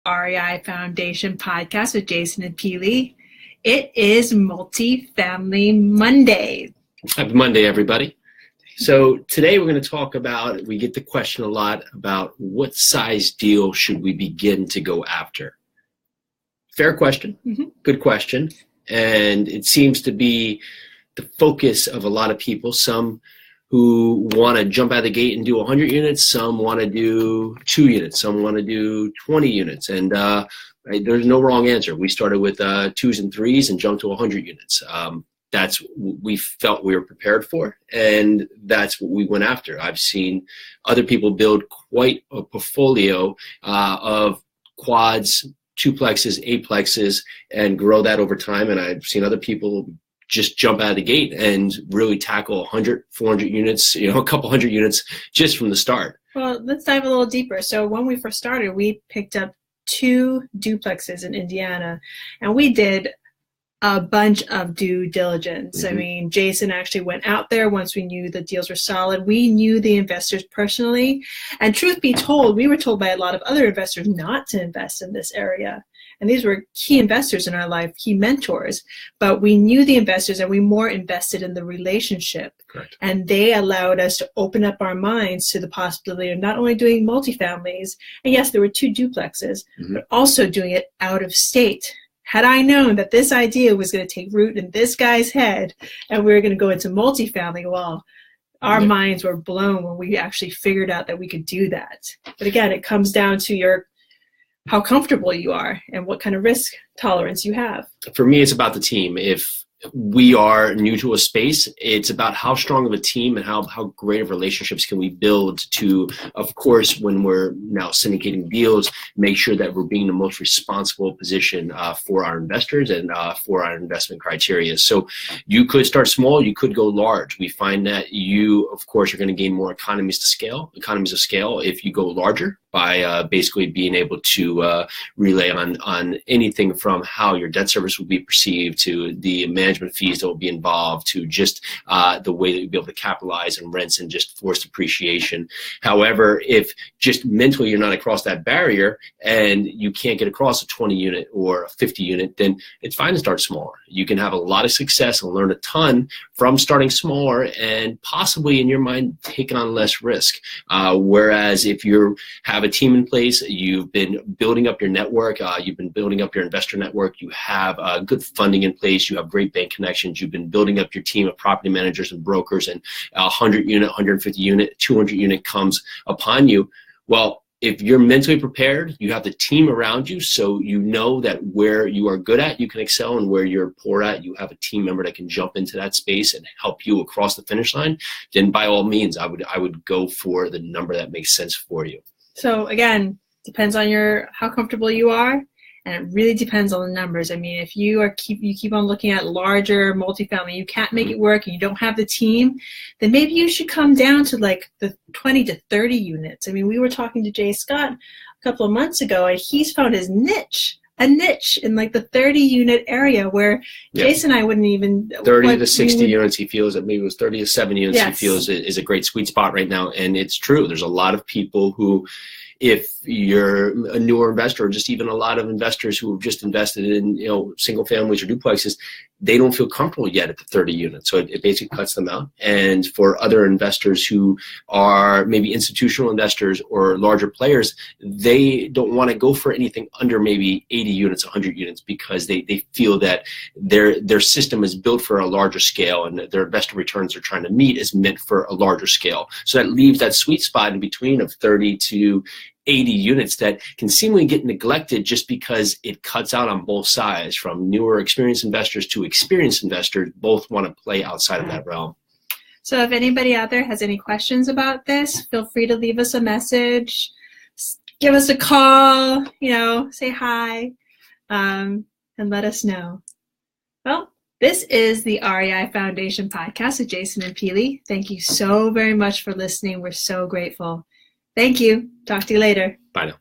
REI Foundation podcast with Jason and Peely. It is Multifamily Mondays. Happy Monday, everybody. So today we're going to talk about, we get the question a lot about what size deal should we begin to go after? Fair question, Good question. And it seems to be the focus of a lot of people. Some who want to jump out of the gate and do 100 units, some want to do 2 units, some want to do 20 units. And there's no wrong answer. We started with 2s and 3s and jumped to 100 units. That's what we felt we were prepared for, and that's what we went after. I've seen other people build quite a portfolio of quads, 2plexes, 8plexes, and grow that over time. And I've seen other people just jump out of the gate and really tackle 100, 400 units, a couple hundred units just from the start. Well, let's dive a little deeper. So when we first started, we picked up 2 duplexes in Indiana, and we did a bunch of due diligence. I mean, Jason actually went out there once we knew the deals were solid. We knew the investors personally. And truth be told, we were told by a lot of other investors not to invest in this area. And these were key investors in our life, key mentors. But we knew the investors and we more invested in the relationship. Correct. And they allowed us to open up our minds to the possibility of not only doing multifamilies, and yes, there were 2 duplexes, but also doing it out of state. Had I known that this idea was going to take root in this guy's head and we were going to go into multifamily, well, our minds were blown when we actually figured out that we could do that. But again, it comes down to how comfortable you are and what kind of risk tolerance you have. For me, it's about the team. If we are new to a space, it's about how strong of a team and how great of relationships can we build to, of course, when we're now syndicating deals, make sure that we're being the most responsible position for our investors and for our investment criteria. So you could start small, you could go large. We find that you, of course, are going to gain more economies of scale if you go larger, by basically being able to relay on anything from how your debt service will be perceived to the management fees that will be involved to just the way that you'll be able to capitalize on rents and just forced appreciation. However, if just mentally you're not across that barrier and you can't get across a 20 unit or a 50 unit, then it's fine to start smaller. You can have a lot of success and learn a ton from starting smaller and possibly in your mind taking on less risk. Whereas if you have a team in place, you've been building up your network, you've been building up your investor network, you have good funding in place, you have great bank connections, you've been building up your team of property managers and brokers, and 100 unit, 150 unit, 200 unit comes upon you. Well, if you're mentally prepared, you have the team around you, so you know that where you are good at, you can excel, and where you're poor at, you have a team member that can jump into that space and help you across the finish line, then by all means, I would go for the number that makes sense for you. So again, depends on how comfortable you are, and it really depends on the numbers. I mean, if you keep on looking at larger multifamily, you can't make it work, and you don't have the team, then maybe you should come down to like the 20 to 30 units. I mean, we were talking to Jay Scott a couple of months ago, and he's found his niche in like the 30 unit area where Jason and I wouldn't even 30 to 60 units he feels, that maybe it was 30 to 70 units he feels is a great sweet spot right now. And it's true. There's a lot of people who, if you're a newer investor, or just even a lot of investors who have just invested in single families or duplexes, they don't feel comfortable yet at the 30 units. So it basically cuts them out. And for other investors who are maybe institutional investors or larger players, they don't want to go for anything under maybe 80 units, 100 units, because they feel that their system is built for a larger scale, and their investor returns they're trying to meet is meant for a larger scale. So that leaves that sweet spot in between of 30 to 80 units that can seemingly get neglected just because it cuts out on both sides. From newer experienced investors to experienced investors, both want to play outside of that realm. So if anybody out there has any questions about this, feel free to leave us a message, give us a call, say hi, and let us know. Well, this is the REI Foundation podcast with Jason and Peely. Thank you so very much for listening. We're so grateful. Thank you. Talk to you later. Bye now.